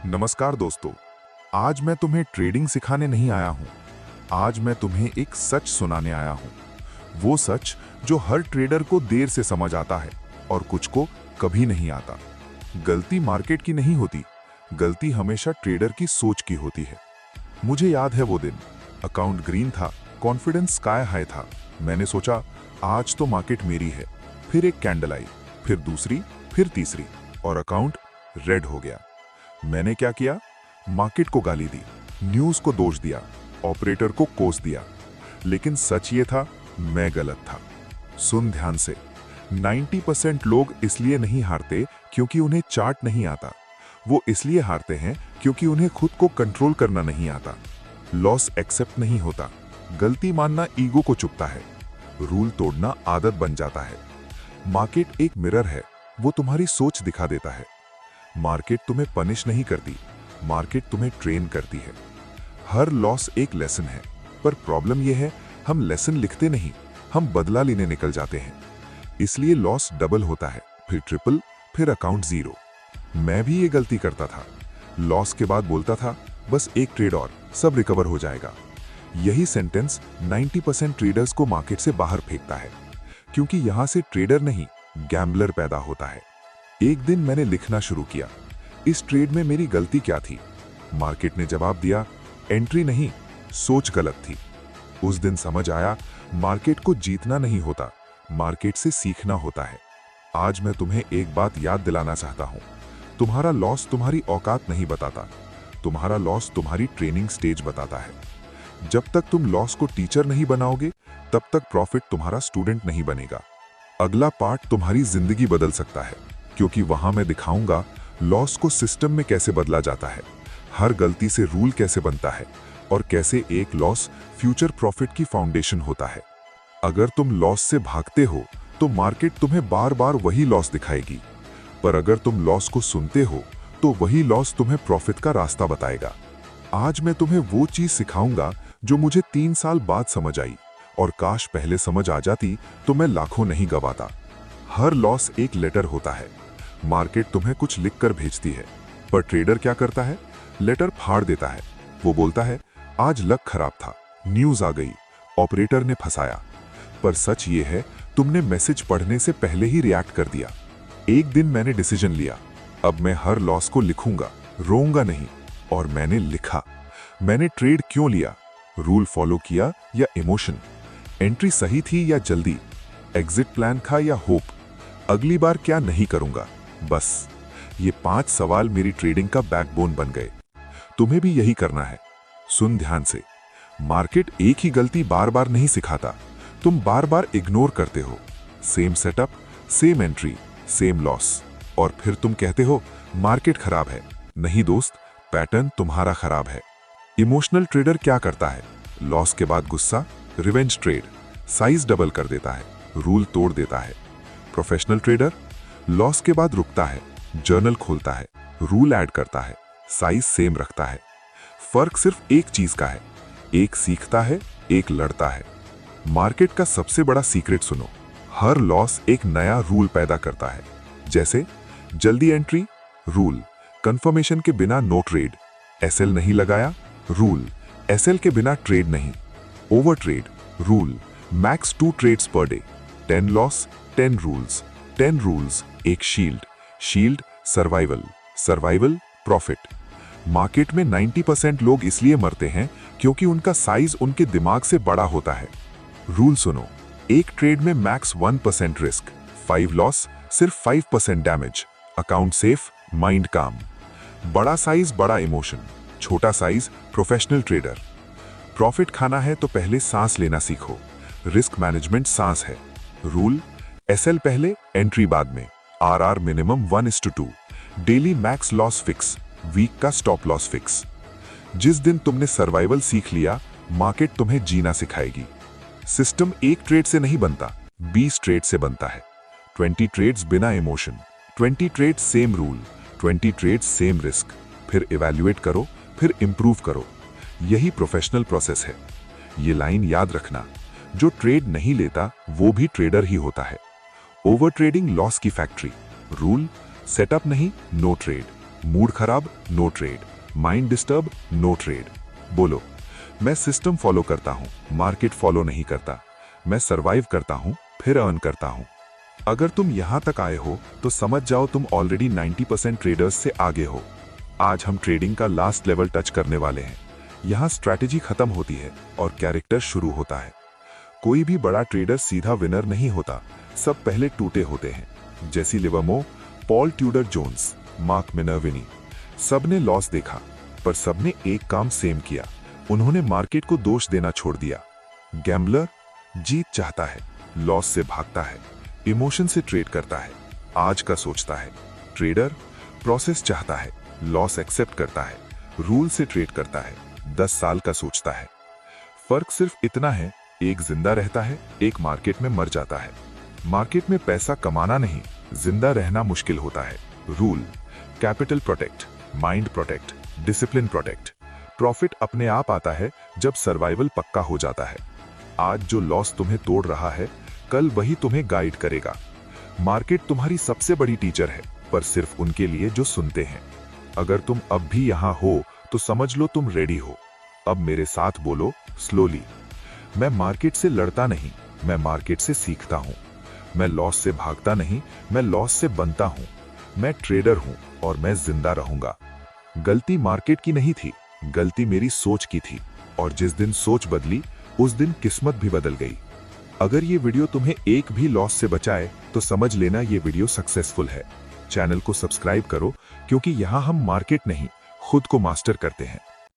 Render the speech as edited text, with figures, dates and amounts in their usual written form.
नमस्कार दोस्तों। आज मैं तुम्हें ट्रेडिंग सिखाने नहीं आया हूं। आज मैं तुम्हें एक सच सुनाने आया हूं। वो सच जो हर ट्रेडर को देर से समझ आता है और कुछ को कभी नहीं आता। गलती मार्केट की नहीं होती, गलती हमेशा ट्रेडर की सोच की होती है। मुझे याद है वो दिन, अकाउंट ग्रीन था, कॉन्फिडेंस स्काई हाई था। मैंने सोचा आज तो मार्केट मेरी है। फिर एक कैंडल आई, फिर दूसरी, फिर तीसरी और अकाउंट रेड हो गया। मैंने क्या किया? मार्केट को गाली दी, न्यूज़ को दोष दिया, ऑपरेटर को कोस दिया। लेकिन सच ये था, मैं गलत था। सुन ध्यान से, 90% लोग इसलिए नहीं हारते क्योंकि उन्हें चार्ट नहीं आता। वो इसलिए हारते हैं क्योंकि उन्हें खुद को कंट्रोल करना नहीं आता। लॉस एक्सेप्ट नहीं होता, गलती मानना ईगो को चुभता है, रूल तोड़ना आदत बन जाता है। मार्केट एक मिरर है, वो तुम्हारी सोच दिखा देता है। मार्केट तुम्हें पनिश नहीं करती, मार्केट तुम्हें ट्रेन करती है। हर लॉस एक लेसन है, पर प्रॉब्लम यह है हम लेसन लिखते नहीं, हम बदला लेने निकल जाते हैं। इसलिए लॉस डबल होता है, फिर ट्रिपल, फिर अकाउंट जीरो। मैं भी ये गलती करता था। लॉस के बाद बोलता था बस एक ट्रेड और, सब रिकवर हो जाएगा। यही सेंटेंस 90% ट्रेडर्स को मार्केट से बाहर फेंकता है, क्योंकि यहां से ट्रेडर नहीं, गैम्बलर पैदा होता है। एक दिन मैंने लिखना शुरू किया, इस ट्रेड में मेरी गलती क्या थी। मार्केट ने जवाब दिया, एंट्री नहीं, सोच गलत थी। उस दिन समझ आया, मार्केट को जीतना नहीं होता, मार्केट से सीखना होता है। आज मैं तुम्हें एक बात याद दिलाना चाहता हूं, तुम्हारा लॉस तुम्हारी औकात नहीं बताता, तुम्हारा लॉस तुम्हारी ट्रेनिंग स्टेज बताता है। जब तक तुम लॉस को टीचर नहीं बनाओगे, तब तक प्रॉफिट तुम्हारा स्टूडेंट नहीं बनेगा। अगला पार्ट तुम्हारी जिंदगी बदल सकता है, क्योंकि वहां मैं दिखाऊंगा लॉस को सिस्टम में कैसे बदला जाता है, हर गलती से रूल कैसे बनता है और कैसे एक लॉस फ्यूचर प्रॉफिट की फाउंडेशन होता है। अगर तुम लॉस से भागते हो तो मार्केट तुम्हें बार बार वही लॉस दिखाएगी, पर अगर तुम लॉस को सुनते हो तो वही लॉस तुम्हें प्रॉफिट का रास्ता बताएगा। आज मैं तुम्हें वो चीज सिखाऊंगा जो मुझे 3 साल बाद समझ आई, और काश पहले समझ आ जाती तो मैं लाखों नहीं गवाता। हर लॉस एक लेटर होता है। मार्केट तुम्हें कुछ लिखकर भेजती है, पर ट्रेडर क्या करता है? लेटर फाड़ देता है। वो बोलता है आज लक खराब था, न्यूज आ गई, ऑपरेटर ने फंसाया। पर सच ये है, तुमने मैसेज पढ़ने से पहले ही रिएक्ट कर दिया। एक दिन मैंने डिसीजन लिया, अब मैं हर लॉस को लिखूंगा, रोऊंगा नहीं। और मैंने लिखा। मैंने ट्रेड क्यों लिया, रूल फॉलो किया या इमोशन, एंट्री सही थी या जल्दी, एग्जिट प्लान था या होप, अगली बार क्या नहीं करूंगा। बस ये 5 सवाल मेरी ट्रेडिंग का बैकबोन बन गए। तुम्हें भी यही करना है। सुन ध्यान से, मार्केट एक ही गलती बार बार नहीं सिखाता, तुम बार बार इग्नोर करते हो। Same setup, same entry, same loss, और फिर तुम कहते हो मार्केट खराब है। नहीं दोस्त, पैटर्न तुम्हारा खराब है। इमोशनल ट्रेडर क्या करता है? लॉस के बाद गुस्सा, रिवेंज ट्रेड, साइज डबल कर देता है, रूल तोड़ देता है। प्रोफेशनल ट्रेडर लॉस के बाद रुकता है, जर्नल खोलता है, रूल ऐड करता है, साइज सेम रखता है। फर्क सिर्फ एक चीज का है, एक सीखता है, एक लड़ता है। मार्केट का सबसे बड़ा सीक्रेट सुनो, हर लॉस एक नया रूल पैदा करता है। जैसे जल्दी एंट्री, रूल, कंफर्मेशन के बिना नो ट्रेड, एसएल नहीं लगाया, रूल, एसएल के बिना ट्रेड नहीं, over trade, rule, max 2 trades per day, 10 loss, 10 rules, 10 rules, एक shield, shield survival, survival profit. Market में 90% लोग इसलिए मरते हैं क्योंकि उनका साइज उनके दिमाग से बड़ा होता है। रूल सुनो, एक ट्रेड में मैक्स 1% रिस्क, 5 लॉस, सिर्फ 5% डैमेज, अकाउंट सेफ, माइंड काम। बड़ा साइज बड़ा इमोशन, छोटा साइज प्रोफेशनल ट्रेडर। प्रॉफिट खाना है तो पहले सांस लेना सीखो, रिस्क मैनेजमेंट सांस है। रूल, एसएल पहले, एंट्री बाद में, RR minimum 1:2, daily max loss fix, week का स्टॉप लॉस फिक्स। जिस दिन तुमने सर्वाइवल सीख लिया, मार्केट तुम्हें जीना सिखाएगी। सिस्टम एक ट्रेड से नहीं बनता, 20 ट्रेड से बनता है। 20 ट्रेड्स बिना emotion, 20 trades same rule, 20 trades same risk. फिर इवैल्यूएट करो, फिर इंप्रूव करो। यही प्रोफेशनल प्रोसेस है। ये लाइन याद रखना, जो ट्रेड नहीं लेता वो भी ट्रेडर ही होता है। ओवर ट्रेडिंग लॉस की फैक्ट्री, रूल सेटअप नहीं, नो ट्रेड। मूड खराब, no trade. Mind disturb, no trade. बोलो, मैं सिस्टम फॉलो करता हूं, मार्केट फॉलो नहीं करता। मैं सरवाइव करता हूं, फिर अर्न करता हूं। अगर तुम यहां तक आए हो तो समझ जाओ तुम ऑलरेडी 90% ट्रेडर्स से आगे हो। आज हम ट्रेडिंग का लास्ट लेवल टच करने वाले हैं। यहां स्ट्रैटेजी खत्म होती है और कैरेक्टर शुरू होता है। कोई भी बड़ा ट्रेडर सीधा विनर नहीं होता, सब पहले टूटे होते हैं। Jesse Livermore, Paul Tudor Jones, Mark Minervini, सबने लॉस देखा, पर सबने एक काम सेम किया। उन्होंने मार्केट को दोष देना छोड़ दिया। गैम्बलर जीत चाहता है, लॉस से भागता है, इमोशन से ट्रेड करता है, आज का सोचता है। ट्रेडर प्रोसेस चाहता है, लॉस एक्सेप्ट करता है, रूल से ट्रेड करता है, 10 साल का सोचता है। फर्क सिर्फ इतना है, एक जिंदा रहता है, एक मार्केट में मर जाता है। मार्केट में पैसा कमाना नहीं, जिंदा रहना मुश्किल होता है। Rule, capital protect, mind protect, discipline protect. Profit अपने आप आता है जब सर्वाइवल पक्का हो जाता है। आज जो लॉस तुम्हें तोड़ रहा है, कल वही तुम्हें गाइड करेगा। मार्केट तुम्हारी सबसे बड़ी टीचर है, पर सिर्फ उनके लिए जो सुनते हैं। अगर तुम अब भी यहां हो तो समझ लो तुम रेडी हो। अब मेरे साथ बोलो स्लोली, मैं मार्केट से लड़ता नहीं, मैं मार्केट से सीखता हूं। मैं लॉस से भागता नहीं, मैं लॉस से बनता हूं। मैं ट्रेडर हूं और मैं जिंदा रहूंगा। गलती मार्केट की नहीं थी, गलती मेरी सोच की थी, और जिस दिन सोच बदली उस दिन किस्मत भी बदल गई। अगर ये वीडियो तुम्हें एक भी लॉस से बचाए तो समझ लेना ये वीडियो सक्सेसफुल है। चैनल को सब्सक्राइब करो, क्योंकि यहां हम मार्केट नहीं, खुद को मास्टर करते हैं।